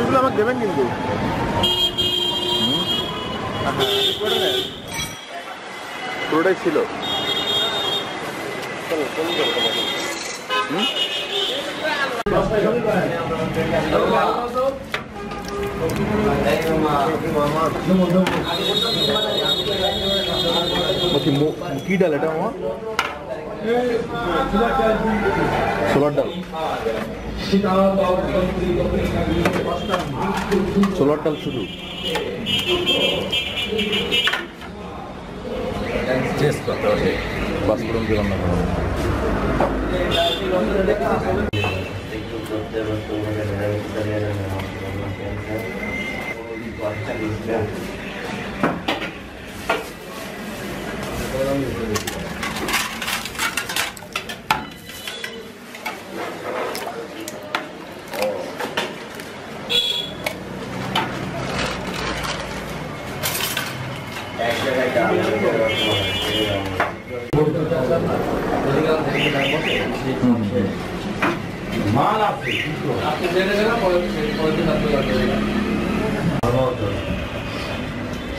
এগুলো আমাকে দেবেন কিন্তু পুরোটাই ছিল। কি ডাল এটা আমার ছোলার ডাল, ছোলার ডাল শুধু পাঁচফোড়ন দিয়ে রান্না করা।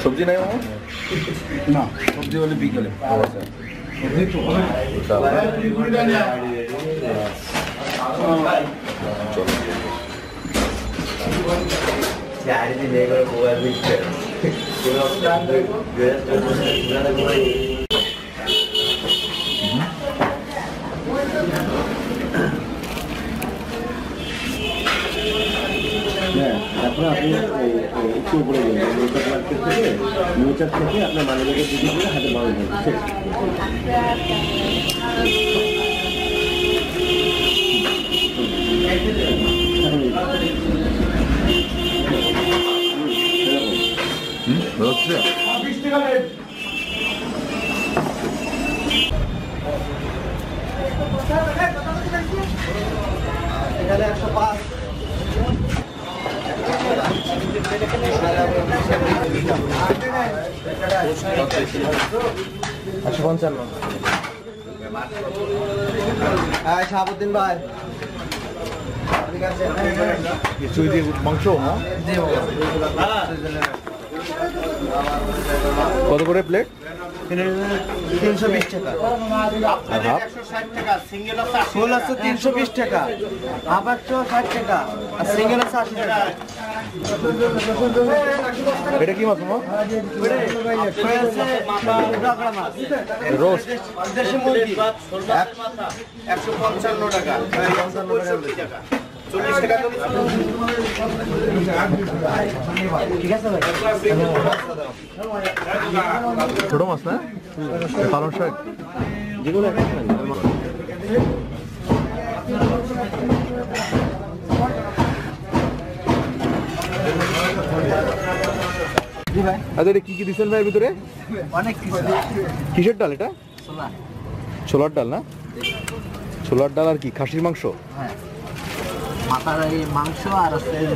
সবজি নাই না, সবজি হলে বিকেলে এখন আপনি একটু উপরে গেলেন নিউচার থেকে আপনার মানিব্যাগের দিকে করে হাতে বাড়ি যাবে। এখানে 105 শাহাবুদ্দিন ভাই মাংস কত করে প্লেট? 320 টাকা, ফুল আছে 320 টাকা, আবার 60 টাকা, আর সিঙ্গেল আছে 80 টাকা। এটা কি মাছ? রোস্ট দেশি মুরগি 155 টাকা, 40 টাকা। ঠিক আছে ভাই, ছোট মাছ না, পালং শাক যেগুলো আচ্ছা এটা কি কি দিচ্ছেন ভাই ভিতরে? অনেক কিছু। কিসের ডাল এটা? ছোলার ডাল না? ছোলার ডাল আর কি খাসির মাংস? হ্যাঁ, মাথার এই মাংস আর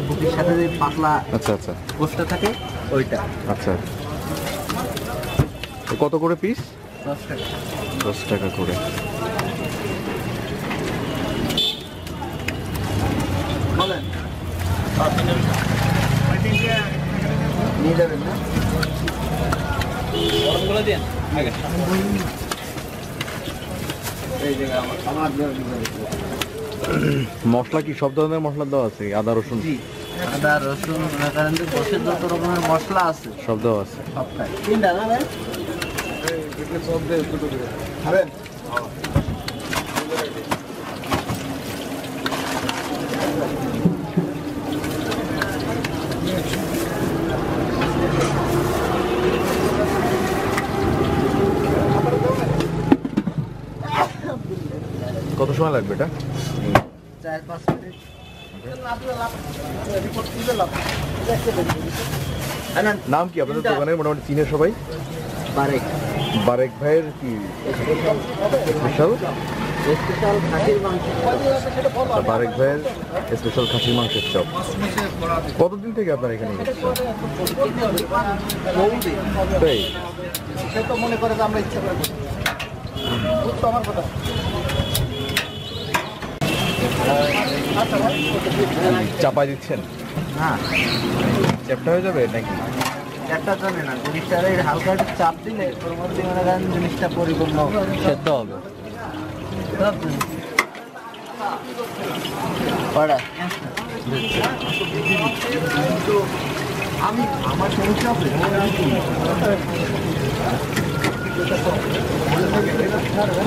বুকের সাথে যে পাতলা আচ্ছা আচ্ছা গোশতটা থাকে ওইটা। আচ্ছা কত করে পিস? 10 টাকা। 10 টাকা করে। বলেন নিয়ে যাবেন না? মশলা কি সব ধরনের মশলা দেওয়া আছে? আদা রসুন? আদা রসুন বসে যত রকমের মশলা আছে সব দেওয়া আছে। সবটাই। তিনটা না ভাই? খাবেন? কত সময় লাগবে এটা? 4-5 মিনিট। নাম কি আপনাদের দোকানের? মোটামুটি চিনে সবাই? বারেক। বারেক ভাইয়ের কি স্পেশাল? খাসির মাংস। বারেক ভাইয়ের স্পেশাল খাসির মাংসের চপ। কতদিন থেকে আপনার এখানে? তাই সে তো মনে করে যে আমরা ইচ্ছা করে করি। বুঝতো আমার কথা। চাপাই দিচ্ছেন? না চ্যাপটা হয়ে যাবে নাকি? একটা চলে না, জিনিসটা এই হালকা একটু চাপ দিলে ওর মধ্যে মনে করেন জিনিসটা পরিপূর্ণ সেদ্ধ হবে। সব পড়া আমি আমার সমস্যা আছে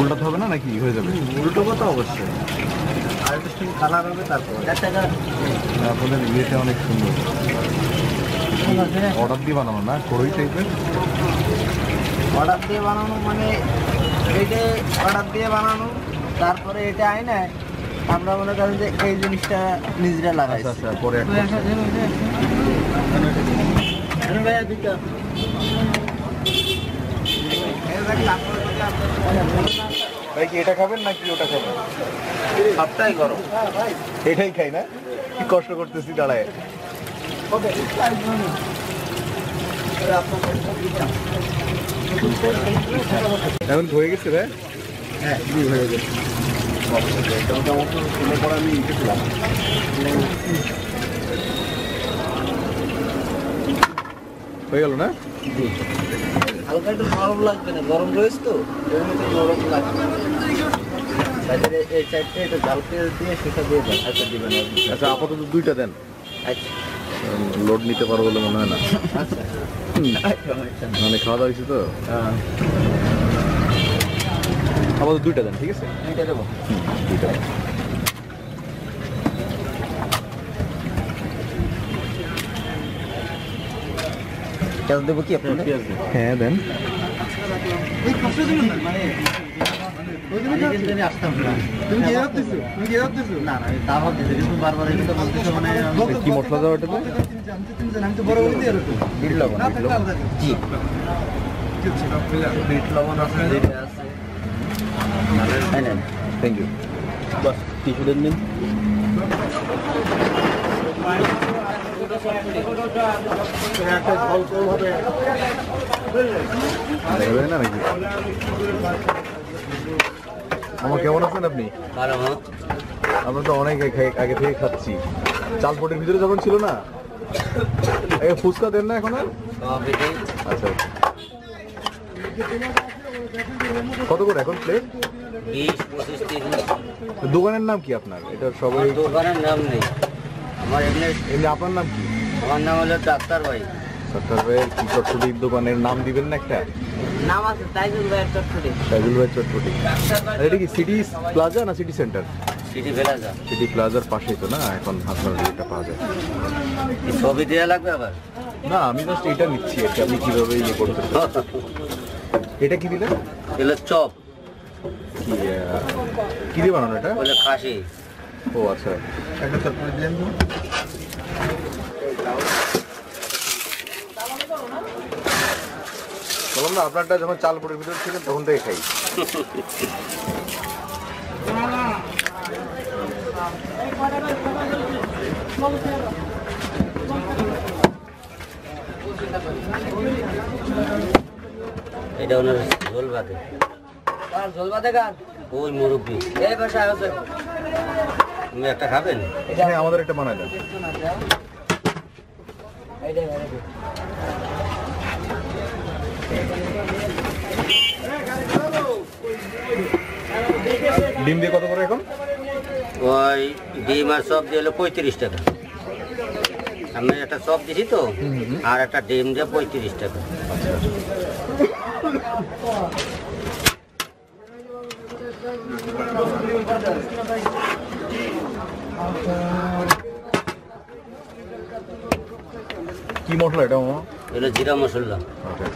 উল্টাতে হবে না নাকি হয়ে যাবে? উল্টো কথা অবশ্যই আর একটু কালার হবে তারপর আপনাদের ইয়েটা অনেক সুন্দর, অর্ডার দিয়ে বানানো না, কড়ই টাইপের। অর্ডার দিয়ে বানানো মানে এইটা অর্ডার দিয়ে বানানো, তারপরে এটা আইনা আমরা মনে করেন যে এই জিনিসটা নিজেরা লাগাই। আচ্ছা আচ্ছা, পরে একটা ভাই কি এটা খাবেন নাকি ওটা খাবেন? সবটাই গরম। এটাই খাই না, কি কষ্ট করতেছি দাঁড়ায়। এখন হয়ে গেছে রে? হ্যাঁ হয়ে গেছে। হয়ে গেল না? হালকা একটু নরম লাগবে না, গরম রয়েছে তো এর মধ্যে নরম লাগবে। সাইডে এই সাইডটা একটু জাল তেল দিয়ে সেটা দিয়ে দেন, আচ্ছা দিবেন আপনি। আচ্ছা আপাতত দুইটা দেন, আচ্ছা লোড নিতে পারো বলে মনে হয় না। আচ্ছা মানে খাওয়া দাওয়া হয়েছে তো, আপাতত দুইটা দেন, ঠিক আছে? এইটা দেবো। দুইটা দেন। পেঁয়াজ দেবো কি আপনি? হ্যাঁ দেন। কি মশলা দেওয়া এটাতে? বিট লবণ। জি বিট লবণ আছে, জিরে আছে। Thank you. বাস টিস্যু দেন দিন। দেখবে না নাকি? আমার কেমন আছেন আপনি? আমরা তো অনেক আগে থেকে খাচ্ছি। চালপটের ভিতরে যখন ছিল না, ফুচকা দেন না এখন আর? আচ্ছা কত করে এখন প্লেট? 20-25 30। দোকানের নাম কি আপনার? এটা সবাই দোকানের নাম নেই আমার, এমনি এমনি আপনার নাম কি? আমার নাম হলো ডাক্তার ভাই। সরকার ভাইয়ের কি চটপটির দোকানের নাম দিবেন না একটা? নাম আছে তাইজুল ভাইয়ের চটপটি। তাইজুল ভাইয়ের চটপটি। আর এটা কি সিটি প্লাজা না city centre? City plaza. City প্লাজার পাশেই তো না এখন আপনার এটা পাওয়া যায়? ছবি দেওয়া লাগবে আবার? না আমি জাস্ট এটা নিচ্ছি আর কি, আপনি কিভাবে ইয়ে করতে পারেন। এটা কি দিলেন? এগুলো চপ, কি দিয়ে বানানো এটা? বলে খাসি। ও আচ্ছা, একটা চটপটি দিলেন তো। বললাম না আপনারটা যখন চালপটের ভিতরে ছিলেন তখন থেকে খাই। এটা ওনার ঝোল ভাতে। ঝোল ভাতে খান? ওই মুরব্বী। এই বাসায় আছে। তুমি একটা খাবেন? হ্যাঁ আমাদের একটা বানাই দেন। ডিম দিয়ে কত করে এখন? ওই ডিম আর চপ দিয়ে হলো 35 টাকা। আমি একটা চপ দিছি তো, আর একটা ডিম দিয়ে 35 টাকা। কি মশলা এটা মামা? এগুলো জিরা মশলা। আচ্ছা